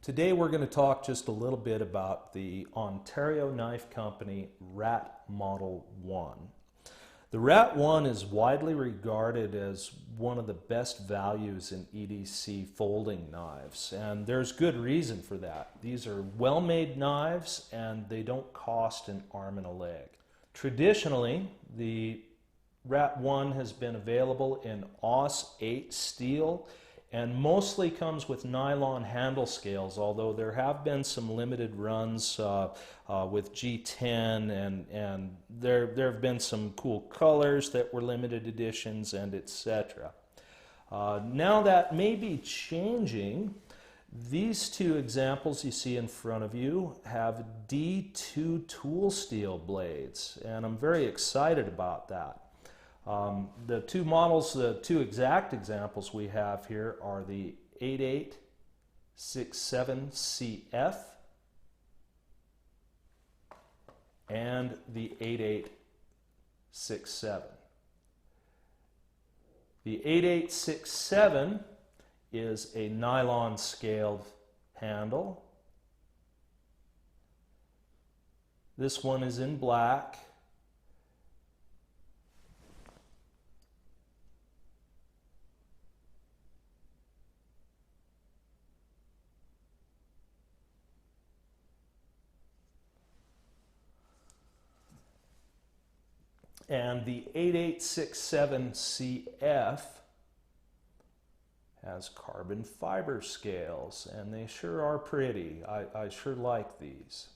Today we're going to talk just a little bit about the Ontario Knife Company Rat Model 1. The Rat 1 is widely regarded as one of the best values in EDC folding knives, and there's good reason for that. These are well-made knives and they don't cost an arm and a leg. Traditionally, the Rat 1 has been available in AUS 8 steel and mostly comes with nylon handle scales, although there have been some limited runs with G10 and there have been some cool colors that were limited editions and etc. Now that may be changing. These two examples you see in front of you have D2 tool steel blades, and I'm very excited about that. The two models, the two exact examples we have here are the 8867CF and the 8867. The 8867 is a nylon scaled handle. This one is in black. And the 8867CF has carbon fiber scales, and they sure are pretty. I sure like these.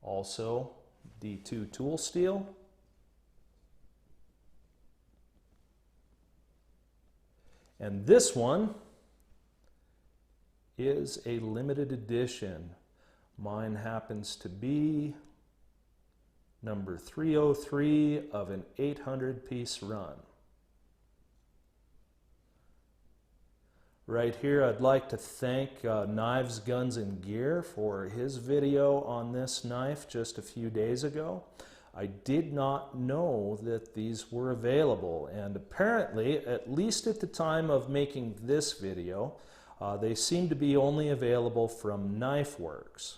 Also, D2 tool steel. And this one is a limited edition. Mine happens to be number 303 of an 800-piece run. Right here, I'd like to thank Knives, Guns, and Gear for his video on this knife just a few days ago. I did not know that these were available, and apparently, at least at the time of making this video, they seem to be only available from KnifeWorks.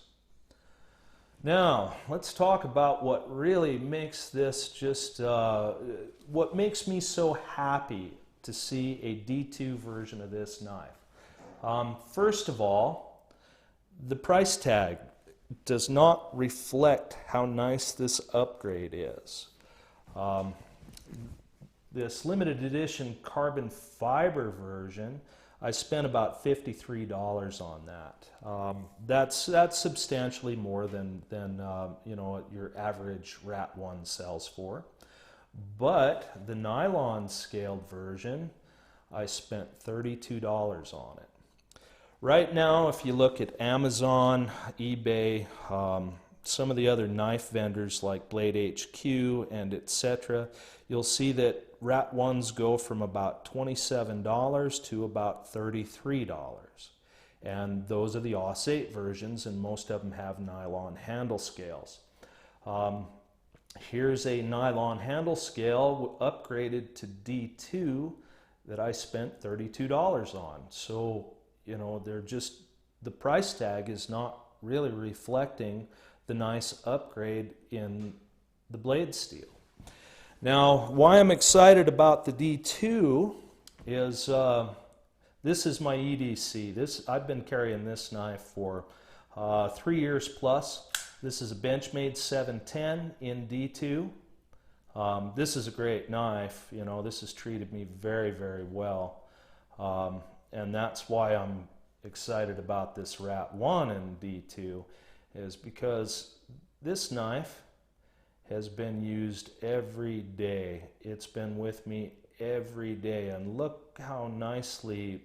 Now, let's talk about what really makes this just, what makes me so happy to see a D2 version of this knife. First of all, the price tag does not reflect how nice this upgrade is. This limited edition carbon fiber version, I spent about $53 on that. That's substantially more than you know, what your average Rat 1 sells for. But the nylon scaled version, I spent $32 on it. Right now, if you look at Amazon, eBay, some of the other knife vendors like Blade HQ and etc., you'll see that Rat 1s go from about $27 to about $33. And those are the AUS 8 versions, and most of them have nylon handle scales. Here's a nylon handle scale upgraded to D2 that I spent $32 on. So, you know, the price tag is not really reflecting the nice upgrade in the blade steel. Now, why I'm excited about the D2 is this is my EDC. I've been carrying this knife for 3 years plus. This is a Benchmade 710 in D2. This is a great knife. You know, this has treated me very, very well. And that's why I'm excited about this Rat 1 in D2, is because this knife has been used every day. It's been with me every day, and look how nicely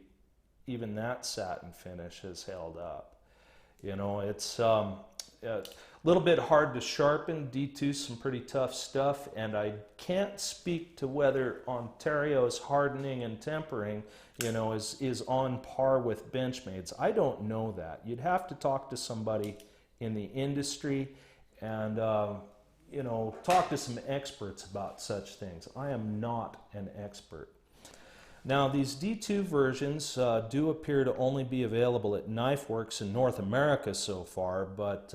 even that satin finish has held up. You know, it's a little bit hard to sharpen. D2 some pretty tough stuff, and I can't speak to whether Ontario's hardening and tempering, you know, is on par with Benchmade's. I don't know that. You'd have to talk to somebody in the industry and you know, talk to some experts about such things. I am not an expert. Now these D2 versions do appear to only be available at Knifeworks in North America so far, but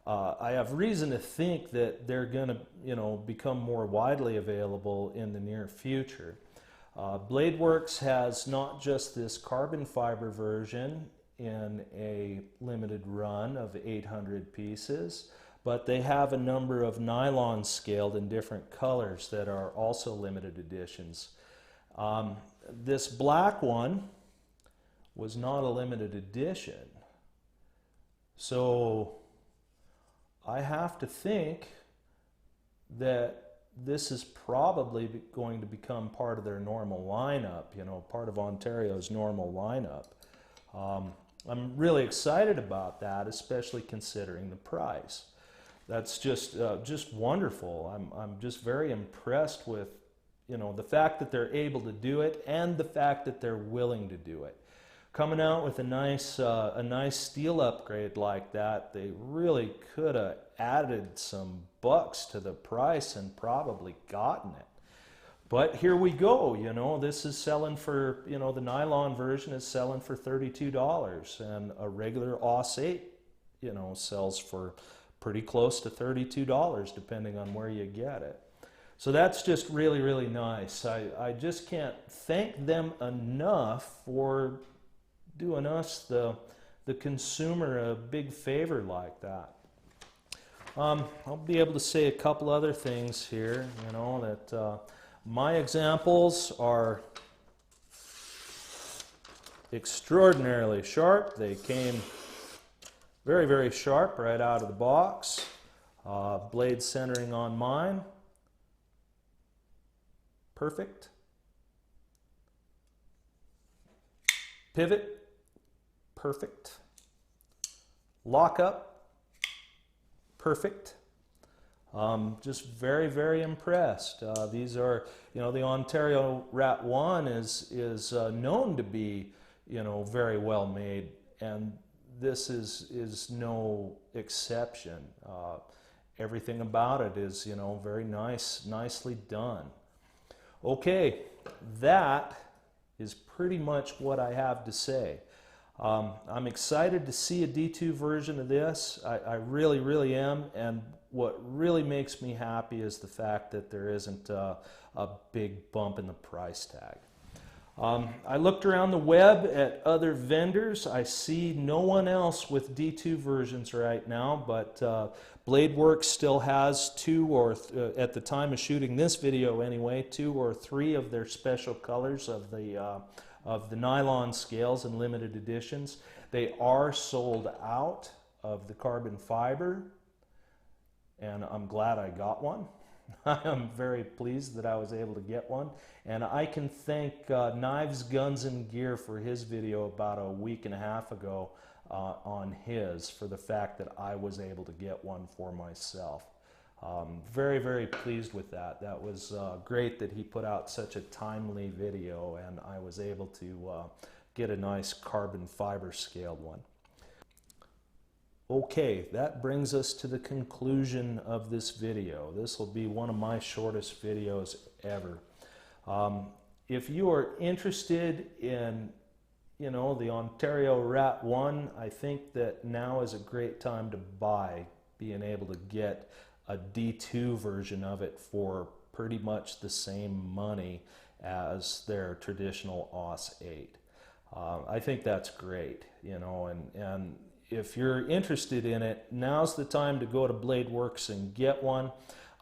I have reason to think that they're going to, become more widely available in the near future. Bladeworks has not just this carbon fiber version in a limited run of 800 pieces, but they have a number of nylon scaled in different colors that are also limited editions. This black one was not a limited edition, so I have to think that this is probably going to become part of their normal lineup, part of Ontario's normal lineup. I'm really excited about that, especially considering the price. That's just wonderful. I'm just very impressed with, the fact that they're able to do it and the fact that they're willing to do it. Coming out with a nice steel upgrade like that, they really could have added some bucks to the price and probably gotten it. But here we go, this is selling for, the nylon version is selling for $32, and a regular AUS 8, sells for pretty close to $32 depending on where you get it. So that's just really, really nice. I just can't thank them enough for doing us, the consumer, a big favor like that. I'll be able to say a couple other things here, that my examples are extraordinarily sharp. They came very, very sharp right out of the box. Blade centering on mine. Perfect. Pivot. Perfect. Lock up. Perfect. Just very, very impressed. These are, the Ontario Rat 1 is known to be, very well made, and this is no exception. Everything about it is, very nicely done. Okay, that is pretty much what I have to say. I'm excited to see a D2 version of this. I really, really am, and what really makes me happy is the fact that there isn't a big bump in the price tag. I looked around the web at other vendors. I see no one else with D2 versions right now, but Bladeworks still has two, or at the time of shooting this video anyway, 2 or 3 of their special colors of the nylon scales in limited editions. They are sold out of the carbon fiber, and I'm glad I got one. I am very pleased that I was able to get one, and I can thank Knives, Guns, and Gear for his video about a week and a half ago on his, for the fact that I was able to get one for myself. Very, very pleased with that. That was great that he put out such a timely video, and I was able to get a nice carbon fiber scaled one. Okay, that brings us to the conclusion of this video. This will be one of my shortest videos ever. If you are interested in, the Ontario Rat 1, I think that now is a great time to buy, being able to get a D2 version of it for pretty much the same money as their traditional AUS 8. I think that's great, and if you're interested in it, now's the time to go to Bladeworks and get one.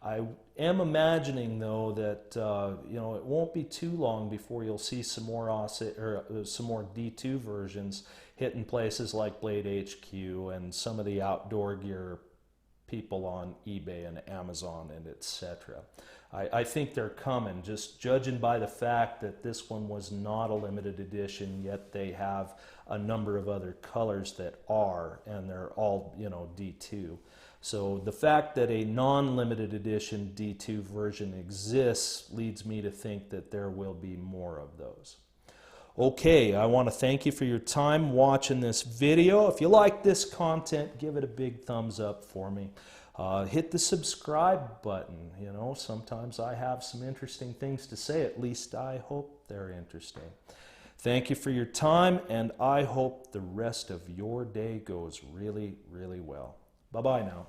I am imagining, though, that it won't be too long before you'll see some more some more D2 versions hitting places like Blade HQ and some of the outdoor gear people on eBay and Amazon and etc. I think they're coming, just judging by the fact that this one was not a limited edition, yet they have a number of other colors that are, and they're all, D2. So the fact that a non-limited edition D2 version exists leads me to think that there will be more of those. Okay, I want to thank you for your time watching this video. If you like this content, give it a big thumbs up for me. Hit the subscribe button. You know, sometimes I have some interesting things to say. At least I hope they're interesting. Thank you for your time, and I hope the rest of your day goes really, really well. Bye-bye now.